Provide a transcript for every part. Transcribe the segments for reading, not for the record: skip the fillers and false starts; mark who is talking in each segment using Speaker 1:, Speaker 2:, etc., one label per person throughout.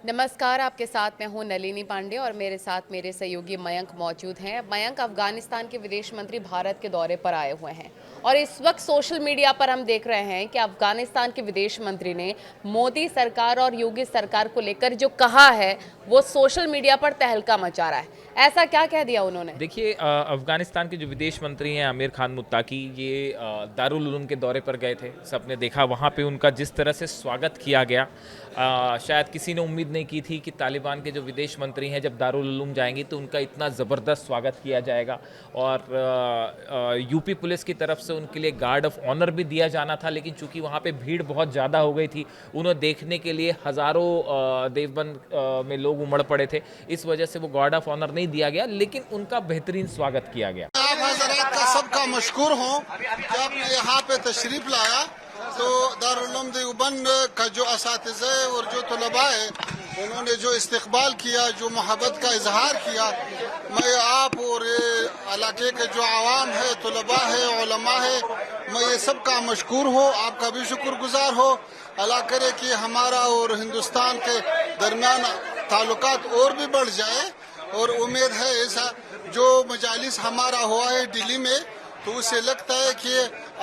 Speaker 1: नमस्कार, आपके साथ मैं हूं नलिनी पांडे और मेरे साथ मेरे सहयोगी मयंक मौजूद हैं। मयंक अफगानिस्तान के विदेश मंत्री भारत के दौरे पर आए हुए हैं और इस वक्त सोशल मीडिया पर हम देख रहे हैं कि अफगानिस्तान के विदेश मंत्री ने मोदी सरकार और योगी सरकार को लेकर जो कहा है वो सोशल मीडिया पर तहलका मचा रहा है। ऐसा क्या कह दिया उन्होंने?
Speaker 2: देखिए अफ़गानिस्तान के जो विदेश मंत्री हैं आमिर खान मुत्ताकी ये दारुल उलूम के दौरे पर गए थे। सबने देखा वहाँ पे उनका जिस तरह से स्वागत किया गया। शायद किसी ने उम्मीद नहीं की थी कि तालिबान के जो विदेश मंत्री हैं जब दारुल उलूम जाएंगे तो उनका इतना ज़बरदस्त स्वागत किया जाएगा। और यूपी पुलिस की तरफ से उनके लिए गार्ड ऑफ ऑनर भी दिया जाना था, लेकिन चूंकि वहाँ पे भीड़ बहुत ज़्यादा हो गई थी, उन्हें देखने के लिए हज़ारों देवबंद में लोग उमड़ पड़े थे। इस वजह से वो गार्ड ऑफ ऑनर नहीं दिया गया, लेकिन उनका बेहतरीन स्वागत किया गया।
Speaker 3: आप हजरात का सबका मशकूर हूँ कि आपने यहाँ पे तशरीफ लाया। तो दारुल उलूम देवबंद का जो असातिज़ा और जो तलबा है उन्होंने जो इस्तकबाल किया, जो मोहब्बत का इजहार किया, मैं आप और ये इलाके के जो आवाम है, तलबा है, उलमा है, मैं ये सबका मशकूर हूँ, आपका भी शुक्रगुजार हो। अल्लाह करे कि हमारा और हिंदुस्तान के दरमियान ताल्लुकात और भी बढ़ जाए और उम्मीद है ऐसा जो मजालिस हमारा हुआ है दिल्ली में, तो उसे लगता है कि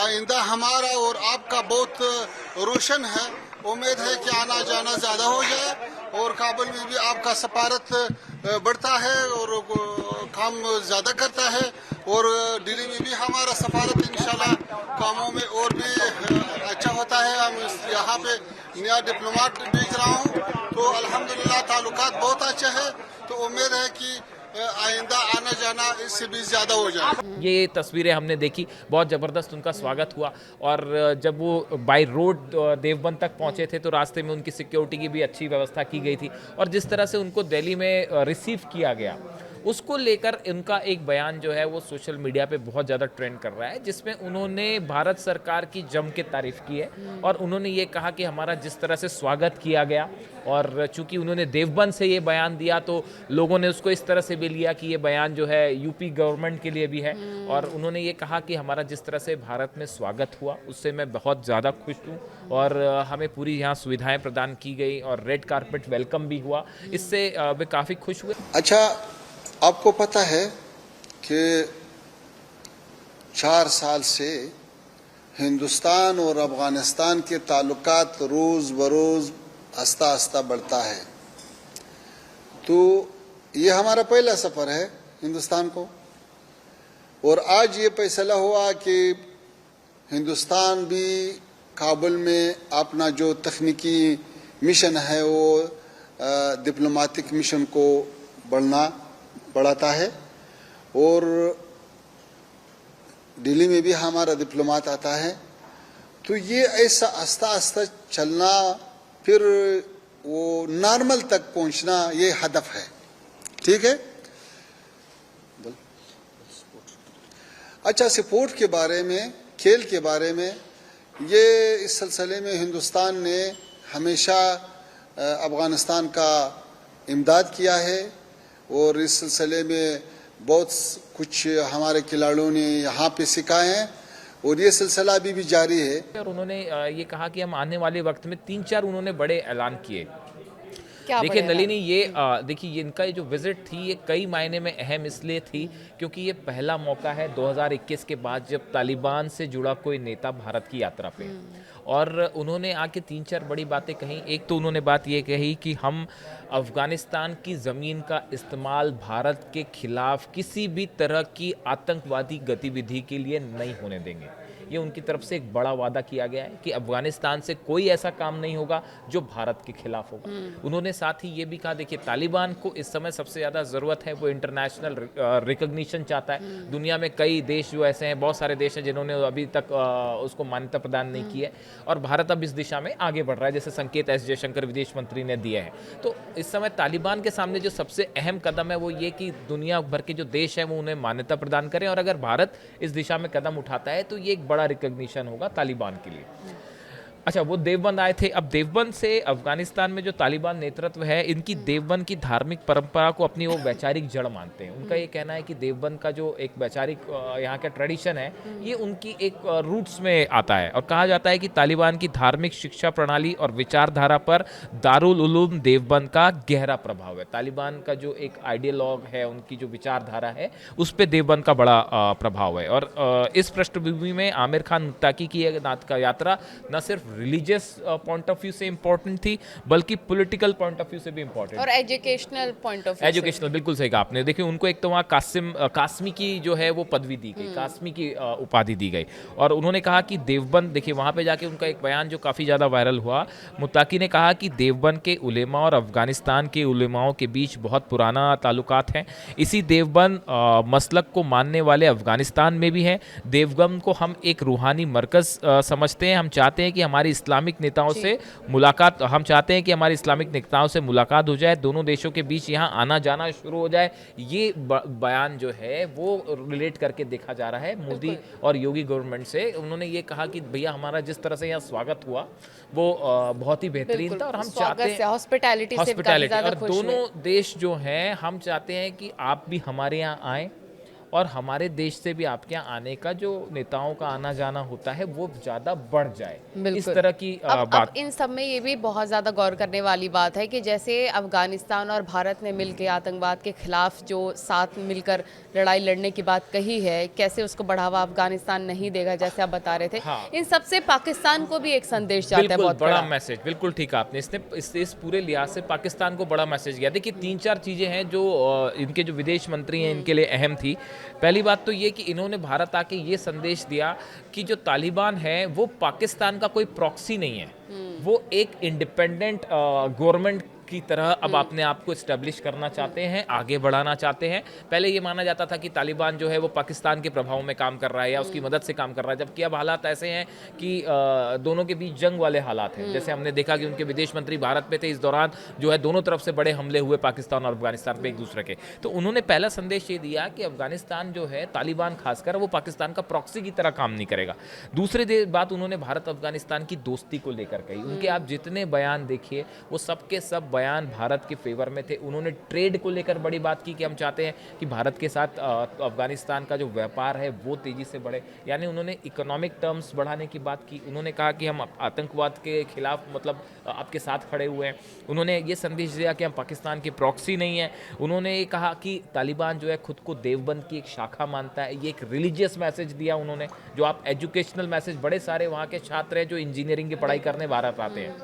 Speaker 3: आइंदा हमारा और आपका बहुत रोशन है। उम्मीद है कि आना जाना ज़्यादा हो जाए और काबुल में भी आपका सफारत बढ़ता है और काम ज़्यादा करता है और दिल्ली में भी हमारा सफारत इंशाल्लाह कामों में और भी अच्छा होता है। हम यहाँ पे नया डिप्लोमेट भेज रहा हूँ, तो अल्हम्दुलिल्लाह ताल्लुकात बहुत अच्छे हैं। तो उम्मीद है कि आइंदा आना जाना इससे भी ज़्यादा हो जाए।
Speaker 2: ये तस्वीरें हमने देखी, बहुत ज़बरदस्त उनका स्वागत हुआ। और जब वो बाय रोड देवबंद तक पहुंचे थे तो रास्ते में उनकी सिक्योरिटी की भी अच्छी व्यवस्था की गई थी। और जिस तरह से उनको दिल्ली में रिसीव किया गया, उसको लेकर उनका एक बयान जो है वो सोशल मीडिया पे बहुत ज़्यादा ट्रेंड कर रहा है, जिसमें उन्होंने भारत सरकार की जम के तारीफ़ की है। और उन्होंने ये कहा कि हमारा जिस तरह से स्वागत किया गया, और चूंकि उन्होंने देवबंद से ये बयान दिया तो लोगों ने उसको इस तरह से भी लिया कि ये बयान जो है यूपी गवर्नमेंट के लिए भी है। और उन्होंने ये कहा कि हमारा जिस तरह से भारत में स्वागत हुआ उससे मैं बहुत ज़्यादा खुश हूँ और हमें पूरी यहाँ सुविधाएं प्रदान की गई और रेड कारपेट वेलकम भी हुआ। इससे वे काफ़ी खुश हुए।
Speaker 3: अच्छा, आपको पता है कि 4 साल से हिंदुस्तान और अफगानिस्तान के ताल्लुकात रोज़ बरोज़ आस्ता आस्ता बढ़ता है। तो ये हमारा पहला सफ़र है हिंदुस्तान को, और आज ये फैसला हुआ कि हिंदुस्तान भी काबुल में अपना जो तकनीकी मिशन है वो डिप्लोमेटिक मिशन को बढ़ाता है। और दिल्ली में भी हमारा डिप्लोमेट आता है। तो ये ऐसा आस्ता आस्ता चलना, फिर वो नॉर्मल तक पहुंचना, ये हदफ है। ठीक है। अच्छा, स्पोर्ट के बारे में, खेल के बारे में, ये इस सिलसिले में हिंदुस्तान ने हमेशा अफगानिस्तान का इमदाद किया है और इस सिलसिले में बहुत कुछ हमारे खिलाड़ियों ने यहाँ पे सिखाए हैं और ये सिलसिला अभी भी जारी है।
Speaker 2: और उन्होंने ये कहा कि हम आने वाले वक्त में 3-4 उन्होंने बड़े ऐलान किए। देखिए नलिनी, ये देखिए ये इनका ये जो विजिट थी ये कई मायने में अहम इसलिए थी क्योंकि ये पहला मौका है 2021 के बाद जब तालिबान से जुड़ा कोई नेता भारत की यात्रा पे। और उन्होंने आके 3-4 बड़ी बातें कही। एक तो उन्होंने बात ये कही कि हम अफ़गानिस्तान की ज़मीन का इस्तेमाल भारत के खिलाफ किसी भी तरह की आतंकवादी गतिविधि के लिए नहीं होने देंगे। ये उनकी तरफ से एक बड़ा वादा किया गया है कि अफगानिस्तान से कोई ऐसा काम नहीं होगा जो भारत के खिलाफ होगा। उन्होंने साथ ही ये भी कहा, देखिए तालिबान को इस समय सबसे ज़्यादा ज़रूरत है वो इंटरनेशनल रिकग्निशन चाहता है। दुनिया में कई देश जो ऐसे हैं, बहुत सारे देश हैं जिन्होंने अभी तक उसको मान्यता प्रदान नहीं की है और भारत अब इस दिशा में आगे बढ़ रहा है, जैसे संकेत एस जयशंकर विदेश मंत्री ने दिए हैं। तो इस समय तालिबान के सामने जो सबसे अहम कदम है वो ये कि दुनिया भर के जो देश हैं वो उन्हें मान्यता प्रदान करें, और अगर भारत इस दिशा में कदम उठाता है तो ये एक बड़ा रिकग्निशन होगा तालिबान के लिए। अच्छा, वो देवबंद आए थे। अब देवबंद से अफगानिस्तान में जो तालिबान नेतृत्व है, इनकी देवबंद की धार्मिक परंपरा को अपनी वो वैचारिक जड़ मानते हैं। उनका ये कहना है कि देवबंद का जो एक वैचारिक यहाँ का ट्रेडिशन है, ये उनकी एक रूट्स में आता है। और कहा जाता है कि तालिबान की धार्मिक शिक्षा प्रणाली और विचारधारा पर दारुल उलूम देवबंद का गहरा प्रभाव है। तालिबान का जो एक आइडियोलॉग है, उनकी जो विचारधारा है, उस पर देवबंद का बड़ा प्रभाव है। और इस पृष्ठभूमि में आमिर खान मुत्ताकी की नाथ का यात्रा न सिर्फ रिलीजियस पॉइंट ऑफ व्यू से इंपॉर्टेंट थी, बल्कि पॉलिटिकल पॉइंट ऑफ व्यू से भी इंपॉर्टेंट
Speaker 1: और educational point of view
Speaker 2: educational, बिल्कुल सही कहा आपने। देखिए, उनको एक तो वहाँ कासमी की जो है वो पदवी दी गई, कासमी की उपाधि दी गई। और उन्होंने कहा कि देवबंद, देखिए वहाँ पे जाके उनका एक बयान जो काफ़ी ज़्यादा वायरल हुआ, मुत्ताकी ने कहा कि देवबंद के उलेमा और अफगानिस्तान के उलेमाओं के बीच बहुत पुराना ताल्लुकात हैं। इसी देवबंद मसलक को मानने वाले अफगानिस्तान में भी हैं। देवबंद को हम एक रूहानी मरकज़ समझते हैं। हम चाहते हैं कि हमारी इस्लामिक नेताओं से मुलाकात हो जाए, दोनों देशों के बीच यहाँ आना जाना शुरू हो जाए। ये बयान जो है वो रिलेट करके देखा जा रहा है मोदी और योगी गवर्नमेंट से। उन्होंने ये कहा कि भैया, हमारा जिस तरह से यहाँ स्वागत हुआ वो बहुत ही बेहतरीन था, और हम चाहते हैं
Speaker 1: हॉस्पिटैलिटी
Speaker 2: और दोनों देश जो हैं, हम चाहते हैं कि आप भी हमारे यहाँ आएँ, और हमारे देश से भी आपके यहाँ आने का जो नेताओं का आना जाना होता है वो ज़्यादा बढ़ जाए। इस तरह की बात।
Speaker 1: अब इन सब में ये भी बहुत ज़्यादा गौर करने वाली बात है कि जैसे अफगानिस्तान और भारत ने मिलकर आतंकवाद के खिलाफ जो साथ मिलकर लड़ाई लड़ने की बात कही है, कैसे उसको बढ़ावा अफगानिस्तान नहीं देगा, जैसे आप बता रहे थे।
Speaker 2: हाँ।
Speaker 1: इन सबसे पाकिस्तान को भी एक संदेश जाता है, बहुत
Speaker 2: बड़ा मैसेज। बिल्कुल ठीक है आपने, इसने इस पूरे लिहाज से पाकिस्तान को बड़ा मैसेज गया। देखिए, 3-4 चीज़ें हैं जो इनके जो विदेश मंत्री हैं इनके लिए अहम थी। पहली बात तो ये कि इन्होंने भारत आके ये संदेश दिया कि जो तालिबान है वो पाकिस्तान का कोई प्रॉक्सी नहीं है, वो एक इंडिपेंडेंट गवर्नमेंट की तरह अब अपने आप को इस्टेब्लिश करना चाहते हैं, आगे बढ़ाना चाहते हैं। पहले ये माना जाता था कि तालिबान जो है वो पाकिस्तान के प्रभाव में काम कर रहा है या उसकी मदद से काम कर रहा है, जबकि अब हालात ऐसे हैं कि दोनों के बीच जंग वाले हालात हैं। जैसे हमने देखा कि उनके विदेश मंत्री भारत में थे, इस दौरान जो है दोनों तरफ से बड़े हमले हुए पाकिस्तान और अफगानिस्तान पे एक दूसरे के। तो उन्होंने पहला संदेश ये दिया कि अफगानिस्तान जो है, तालिबान खासकर, वो पाकिस्तान का प्रॉक्सी की तरह काम नहीं करेगा। दूसरी बात उन्होंने भारत अफगानिस्तान की दोस्ती को लेकर कही। उनके आप जितने बयान देखिए, वो सबके सब बयान भारत के फेवर में थे। उन्होंने ट्रेड को लेकर बड़ी बात की कि हम चाहते हैं कि भारत के साथ अफगानिस्तान का जो व्यापार है वो तेजी से बढ़े, यानी उन्होंने इकोनॉमिक टर्म्स बढ़ाने की बात की। उन्होंने कहा कि हम आतंकवाद के खिलाफ मतलब आपके साथ खड़े हुए हैं। उन्होंने ये संदेश दिया कि हम पाकिस्तान की प्रॉक्सी नहीं है। उन्होंने ये कहा कि तालिबान जो है खुद को देवबंद की एक शाखा मानता है। ये एक रिलीजियस मैसेज दिया उन्होंने, जो आप एजुकेशनल मैसेज, बड़े सारे वहाँ के छात्र हैं जो इंजीनियरिंग की पढ़ाई करने भारत आते हैं,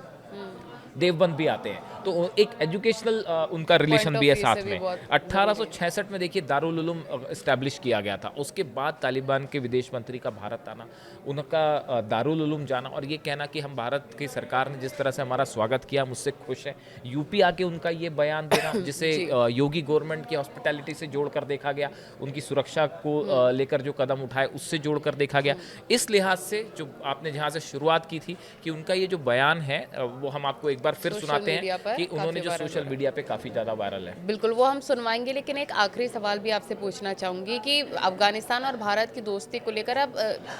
Speaker 2: देवबंद भी आते हैं, तो एक एजुकेशनल उनका रिलेशन भी है साथ में। 1866 में देखिए दारुल उलूम इस्टेब्लिश किया गया था। उसके बाद तालिबान के विदेश मंत्री का भारत आना, उनका दारुल उलूम जाना और ये कहना कि हम भारत की सरकार ने जिस तरह से हमारा स्वागत किया, मुझसे खुश है। यूपी आके उनका ये बयान देना, जिसे योगी गवर्नमेंट की हॉस्पिटैलिटी से जोड़कर देखा गया, उनकी सुरक्षा को लेकर जो कदम उठाए उससे जोड़कर देखा गया। इस लिहाज से जो आपने जहाँ से शुरुआत की थी कि उनका ये जो बयान है वो हम आपको एक बार फिर सुनाते हैं कि उन्होंने जो सोशल मीडिया पे काफ़ी ज़्यादा वायरल है।
Speaker 1: बिल्कुल, वो हम सुनवाएंगे, लेकिन एक आखिरी सवाल भी आपसे पूछना चाहूँगी कि अफगानिस्तान और भारत की दोस्ती को लेकर अब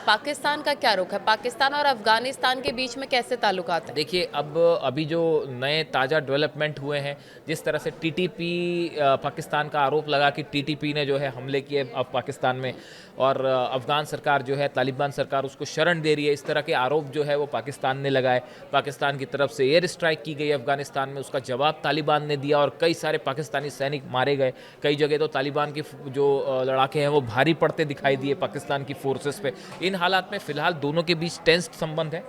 Speaker 1: पाकिस्तान का क्या रुख है? पाकिस्तान और अफगानिस्तान के बीच में कैसे ताल्लुकात हैं?
Speaker 2: देखिए, अब अभी जो नए ताज़ा डेवलपमेंट हुए हैं, जिस तरह से टीटीपी, पाकिस्तान का आरोप लगा कि टीटीपी ने जो है हमले किए अब पाकिस्तान में, और अफगान सरकार जो है, तालिबान सरकार उसको शरण दे रही है, इस तरह के आरोप जो है वो पाकिस्तान ने लगाए। पाकिस्तान की तरफ से एयर स्ट्राइक की गई अफगानिस्तान में, उसका जवाब तालिबान ने दिया और कई सारे पाकिस्तानी सैनिक मारे गए। कई जगह तो तालिबान के जो लड़ाके हैं वो भारी पड़ते दिखाई दिए पाकिस्तान की फोर्सेस पे। इन हालात में फ़िलहाल दोनों के बीच टेंस्ड संबंध है,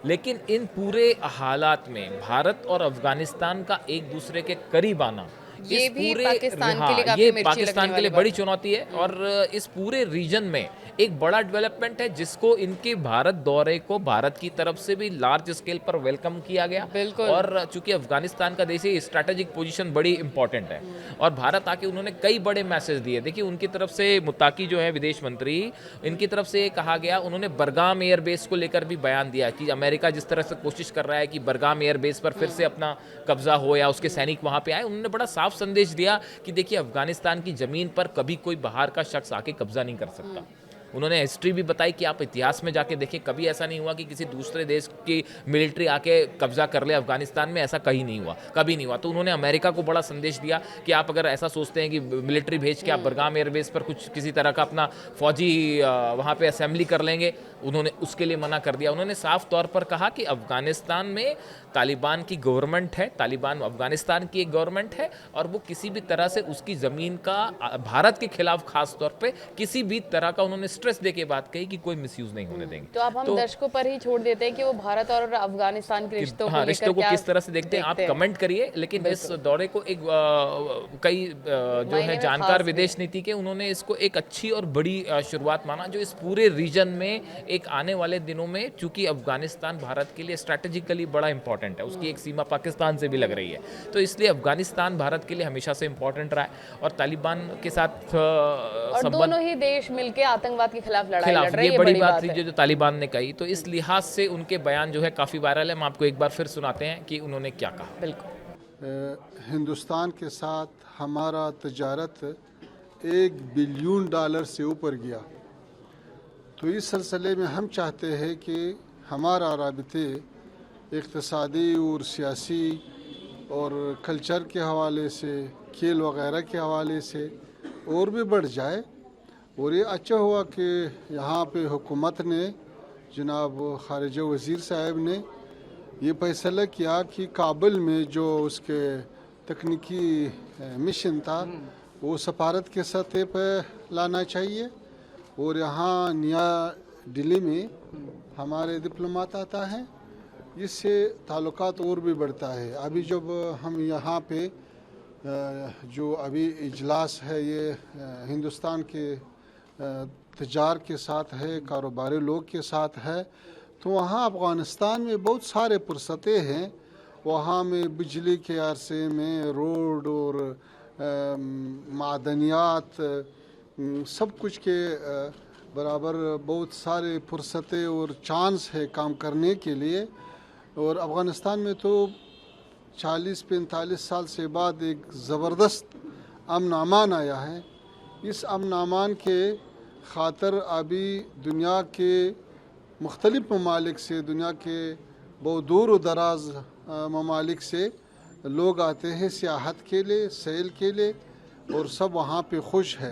Speaker 2: लेकिन इन पूरे हालात में भारत और अफगानिस्तान का एक दूसरे के करीब आना,
Speaker 1: ये भी पाकिस्तान के लिए
Speaker 2: ये पाकिस्तान के लिए बड़ी चुनौती है। और इस पूरे रीजन में एक बड़ा डेवलपमेंट है जिसको इनके भारत दौरे को भारत की तरफ से भी लार्ज स्केल पर वेलकम किया गया। और चूंकि अफगानिस्तान का देश है, स्ट्रैटेजिक पोजीशन बड़ी इंपॉर्टेंट है और भारत आके उन्होंने कई बड़े मैसेज दिए। देखिए, उनकी तरफ से मुत्ताकी जो है विदेश मंत्री, इनकी तरफ से कहा गया, उन्होंने बरगाम एयरबेस को लेकर भी बयान दिया कि अमेरिका जिस तरह से कोशिश कर रहा है कि बरगाम एयरबेस पर फिर से अपना कब्जा हो या उसके सैनिक वहाँ पे आए, उन्होंने बड़ा साफ संदेश दिया कि देखिए, अफगानिस्तान की जमीन पर कभी कोई बाहर का शख्स आके कब्जा नहीं कर सकता। उन्होंने हिस्ट्री भी बताई कि आप इतिहास में जाके देखें, कभी ऐसा नहीं हुआ कि किसी दूसरे देश की मिलिट्री आके कब्जा कर ले अफगानिस्तान में, ऐसा कहीं नहीं हुआ, कभी नहीं हुआ। तो उन्होंने अमेरिका को बड़ा संदेश दिया कि आप अगर ऐसा सोचते हैं कि मिलिट्री भेज के आप बरगाम एयरबेस पर कुछ किसी तरह का अपना फौजी वहाँ पे असेंबली कर लेंगे, उन्होंने उसके लिए मना कर दिया। उन्होंने साफ तौर पर कहा कि अफगानिस्तान में तालिबान की गवर्नमेंट है, तालिबान अफगानिस्तान की एक गवर्नमेंट है, और वो किसी भी तरह से उसकी ज़मीन का भारत के खिलाफ खास तौर पे किसी भी तरह का, उन्होंने स्ट्रेस दे के बात कही कि कोई मिसयूज नहीं होने देंगे।
Speaker 1: तो अब हम दर्शकों पर ही छोड़ देते हैं कि वो भारत और अफगानिस्तान के रिश्तों
Speaker 2: हाँ, रिश्तों को किस तरह से देखते हैं, आप कमेंट करिए। लेकिन इस दौरे को एक कई जो है जानकार विदेश नीति के, उन्होंने इसको एक अच्छी और बड़ी शुरुआत माना, जो इस पूरे रीजन में एक आने वाले दिनों में, चूंकि अफगानिस्तान भारत के लिए स्ट्रैटेजिकली बड़ा इंपॉर्टेंट है, उसकी एक सीमा पाकिस्तान से भी लग रही है, तो इसलिए अफगानिस्तान भारत के लिए हमेशा से इंपॉर्टेंट रहा है। और तालिबान के साथ
Speaker 1: और दोनों ही देश मिलकर आतंकवाद के खिलाफ लड़ाई लड़ रहे हैं,
Speaker 2: ये बड़ी बात थी जो तालिबान ने कही। तो इस लिहाज से उनके बयान जो है काफ़ी वायरल है। हम आपको एक बार फिर सुनाते हैं कि उन्होंने क्या कहा।
Speaker 1: बिल्कुल।
Speaker 3: हिंदुस्तान के साथ हमारा तजारत $1 बिलियन से ऊपर गया, तो इस सिलसिले में हम चाहते हैं कि हमारा राबते इक़्तिसादी और सियासी और कल्चर के हवाले से, खेल वगैरह के हवाले से और भी बढ़ जाए। और ये अच्छा हुआ कि यहाँ पे हुकूमत ने, जनाब ख़ारिजा वज़ीर साहब ने ये फैसला किया कि काबुल में जो उसके तकनीकी मिशन था वो सफारत के सतह पर लाना चाहिए, और यहाँ नया दिल्ली में हमारे डिप्लोमात आता है, इससे ताल्लुकात और भी बढ़ता है। अभी जब हम यहाँ पे जो अभी इजलास है ये हिंदुस्तान के तजार के साथ है, कारोबारी लोग के साथ है, तो वहाँ अफ़गानिस्तान में बहुत सारे फुर्सतें हैं। वहाँ में बिजली के अरसे में रोड और मादनियात सब कुछ के बराबर बहुत सारे फुर्सतें और चांस है काम करने के लिए। और अफ़गानिस्तान में तो 40-45 साल से बाद एक ज़बरदस्त अमन अमान आया है। इस अमन अमान के ख़ातर अभी दुनिया के मुख्तलिफ़ ममालिक से, दुनिया के बहुत दूर दराज ममालिक से लोग आते हैं सियाहत के लिए, सैर के लिए, और सब वहाँ पे खुश है।